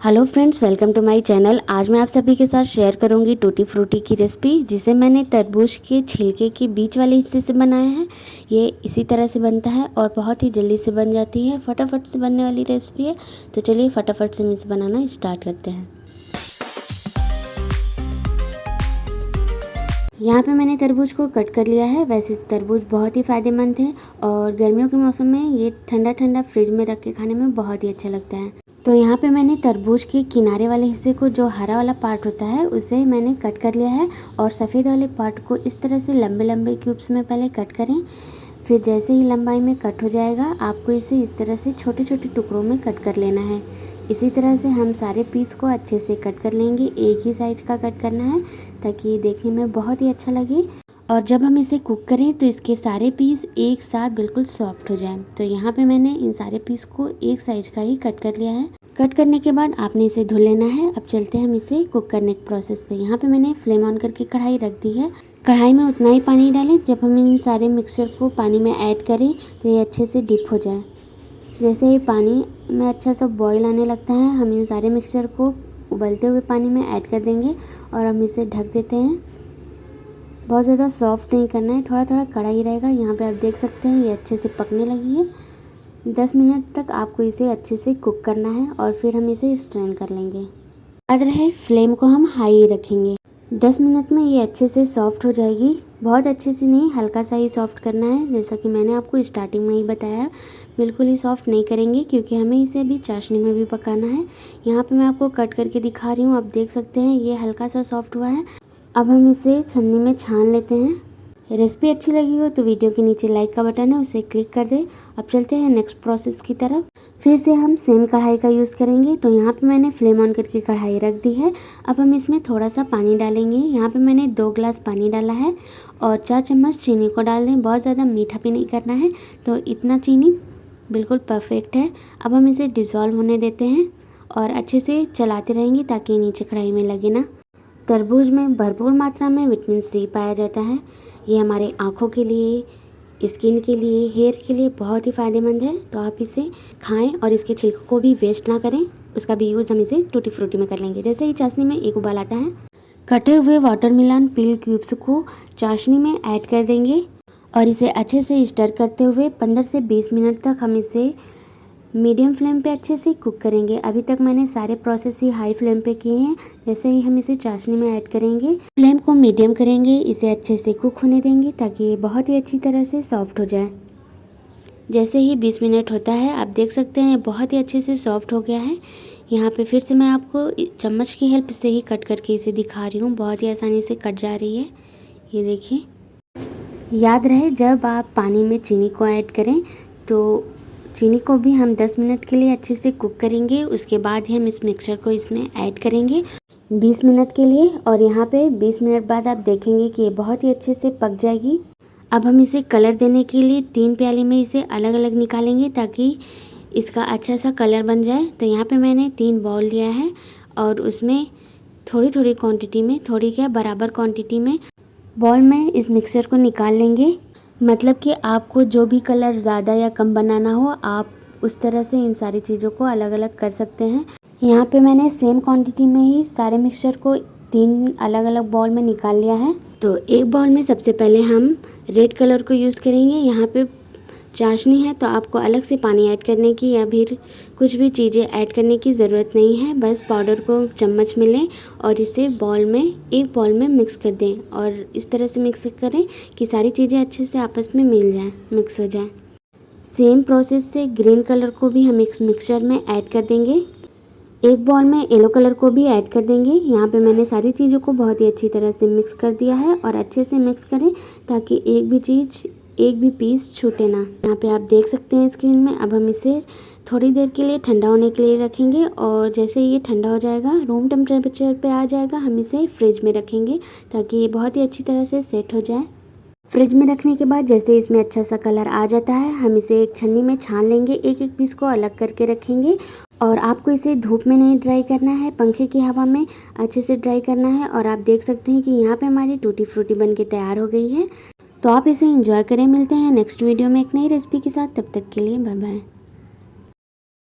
Hello friends, welcome to my channel. आज मैं आप सभी के साथ शेयर करूंगी टूटी फ्रूटी की रेसिपी, जिसे मैंने तरबूज के छिलके के बीच वाले हिस्से से बनाया है। ये इसी तरह से बनता है और बहुत ही जल्दी से बन जाती है, फटाफट से बनने वाली रेसिपी है। तो चलिए फटाफट से हम इसे बनाना स्टार्ट करते हैं। यहाँ पे मैंने तरबूज को कट कर लिया है। वैसे तरबूज बहुत ही फ़ायदेमंद है और गर्मियों के मौसम में ये ठंडा ठंडा फ्रिज में रख के खाने में बहुत ही अच्छा लगता है। तो यहाँ पे मैंने तरबूज के किनारे वाले हिस्से को, जो हरा वाला पार्ट होता है, उसे मैंने कट कर लिया है और सफ़ेद वाले पार्ट को इस तरह से लंबे लंबे क्यूब्स में पहले कट करें। फिर जैसे ही लंबाई में कट हो जाएगा, आपको इसे इस तरह से छोटे छोटे टुकड़ों में कट कर लेना है। इसी तरह से हम सारे पीस को अच्छे से कट कर लेंगे। एक ही साइज का कट करना है ताकि ये देखने में बहुत ही अच्छा लगे और जब हम इसे कुक करें तो इसके सारे पीस एक साथ बिल्कुल सॉफ्ट हो जाएं। तो यहाँ पे मैंने इन सारे पीस को एक साइज का ही कट कर लिया है। कट करने के बाद आपने इसे धुल लेना है। अब चलते हैं हम इसे कुक करने के प्रोसेस पे। यहाँ पे मैंने फ्लेम ऑन करके कढ़ाई रख दी है। कढ़ाई में उतना ही पानी डालें, जब हम इन सारे मिक्सचर को पानी में ऐड करें तो ये अच्छे से डिप हो जाए। जैसे ही पानी में अच्छा सा बॉईल आने लगता है, हम इन सारे मिक्सचर को उबलते हुए पानी में ऐड कर देंगे और हम इसे ढक देते हैं। बहुत ज़्यादा सॉफ्ट नहीं करना है, थोड़ा थोड़ा कड़ा ही रहेगा। यहाँ पे आप देख सकते हैं ये अच्छे से पकने लगी है। 10 मिनट तक आपको इसे अच्छे से कुक करना है और फिर हम इसे स्ट्रेन कर लेंगे। याद रहे फ्लेम को हम हाई रखेंगे। 10 मिनट में ये अच्छे से सॉफ्ट हो जाएगी। बहुत अच्छे से नहीं, हल्का सा ही सॉफ्ट करना है, जैसा कि मैंने आपको स्टार्टिंग में ही बताया। बिल्कुल ही सॉफ्ट नहीं करेंगे क्योंकि हमें इसे अभी चाशनी में भी पकाना है। यहाँ पे मैं आपको कट करके दिखा रही हूँ, आप देख सकते हैं ये हल्का सा सॉफ्ट हुआ है। अब हम इसे छन्नी में छान लेते हैं। रेसिपी अच्छी लगी हो तो वीडियो के नीचे लाइक का बटन है, उसे क्लिक कर दें। अब चलते हैं नेक्स्ट प्रोसेस की तरफ। फिर से हम सेम कढ़ाई का यूज़ करेंगे। तो यहाँ पे मैंने फ्लेम ऑन करके कढ़ाई रख दी है। अब हम इसमें थोड़ा सा पानी डालेंगे। यहाँ पे मैंने 2 गिलास पानी डाला है और 4 चम्मच चीनी को डाल दें। बहुत ज़्यादा मीठा भी नहीं करना है, तो इतना चीनी बिल्कुल परफेक्ट है। अब हम इसे डिज़ोल्व होने देते हैं और अच्छे से चलाते रहेंगे ताकि नीचे कढ़ाई में लगे ना। तरबूज में भरपूर मात्रा में विटामिन सी पाया जाता है। ये हमारे आँखों के लिए, स्किन के लिए, हेयर के लिए बहुत ही फ़ायदेमंद है। तो आप इसे खाएं और इसके छिलकों को भी वेस्ट ना करें। उसका भी यूज़ हम इसे टूटी फ्रूटी में कर लेंगे। जैसे ही चाशनी में एक उबाल आता है, कटे हुए वाटरमेलन पील क्यूब्स को चाशनी में ऐड कर देंगे और इसे अच्छे से स्टर करते हुए 15 से 20 मिनट तक हम इसे मीडियम फ्लेम पे अच्छे से कुक करेंगे। अभी तक मैंने सारे प्रोसेस ही हाई फ्लेम पे किए हैं। जैसे ही हम इसे चाशनी में ऐड करेंगे, फ्लेम को मीडियम करेंगे, इसे अच्छे से कुक होने देंगे ताकि ये बहुत ही अच्छी तरह से सॉफ्ट हो जाए। जैसे ही 20 मिनट होता है, आप देख सकते हैं बहुत ही अच्छे से सॉफ्ट हो गया है। यहाँ पे फिर से मैं आपको चम्मच की हेल्प से ही कट करके इसे दिखा रही हूँ। बहुत ही आसानी से कट जा रही है, ये देखिए। याद रहे जब आप पानी में चीनी को ऐड करें तो चीनी को भी हम 10 मिनट के लिए अच्छे से कुक करेंगे। उसके बाद ही हम इस मिक्सचर को इसमें ऐड करेंगे 20 मिनट के लिए। और यहाँ पे 20 मिनट बाद आप देखेंगे कि ये बहुत ही अच्छे से पक जाएगी। अब हम इसे कलर देने के लिए 3 प्याली में इसे अलग अलग निकालेंगे ताकि इसका अच्छा सा कलर बन जाए। तो यहाँ पे मैंने 3 बाउल लिया है और उसमें थोड़ी थोड़ी क्वान्टिटी में, थोड़ी क्या बराबर क्वान्टिटी में बाउल में इस मिक्सचर को निकाल लेंगे। मतलब कि आपको जो भी कलर ज़्यादा या कम बनाना हो, आप उस तरह से इन सारी चीज़ों को अलग अलग कर सकते हैं। यहाँ पे मैंने सेम क्वांटिटी में ही सारे मिक्सचर को 3 अलग अलग बाउल में निकाल लिया है। तो एक बाउल में सबसे पहले हम रेड कलर को यूज़ करेंगे। यहाँ पे चाशनी है तो आपको अलग से पानी ऐड करने की या फिर कुछ भी चीज़ें ऐड करने की ज़रूरत नहीं है। बस पाउडर को चम्मच में लें और इसे एक बॉल में मिक्स कर दें और इस तरह से मिक्स करें कि सारी चीज़ें अच्छे से आपस में मिल जाएं, मिक्स हो जाएं। सेम प्रोसेस से ग्रीन कलर को भी हम इस मिक्सचर में ऐड कर देंगे। एक बॉल में येलो कलर को भी ऐड कर देंगे। यहाँ पे मैंने सारी चीज़ों को बहुत ही अच्छी तरह से मिक्स कर दिया है और अच्छे से मिक्स करें ताकि एक भी पीस छूटे ना। यहाँ पे आप देख सकते हैं स्क्रीन में। अब हम इसे थोड़ी देर के लिए ठंडा होने के लिए रखेंगे और जैसे ये ठंडा हो जाएगा, रूम टेम्परेचर पे आ जाएगा, हम इसे फ्रिज में रखेंगे ताकि ये बहुत ही अच्छी तरह से सेट हो जाए। फ्रिज में रखने के बाद जैसे इसमें अच्छा सा कलर आ जाता है, हम इसे एक छन्नी में छान लेंगे। एक एक पीस को अलग करके रखेंगे और आपको इसे धूप में नहीं ड्राई करना है, पंखे की हवा में अच्छे से ड्राई करना है। और आप देख सकते हैं कि यहाँ पे हमारी टूटी फ्रूटी बन के तैयार हो गई है। तो आप इसे एंजॉय करें। मिलते हैं नेक्स्ट वीडियो में एक नई रेसिपी के साथ। तब तक के लिए बाय बाय।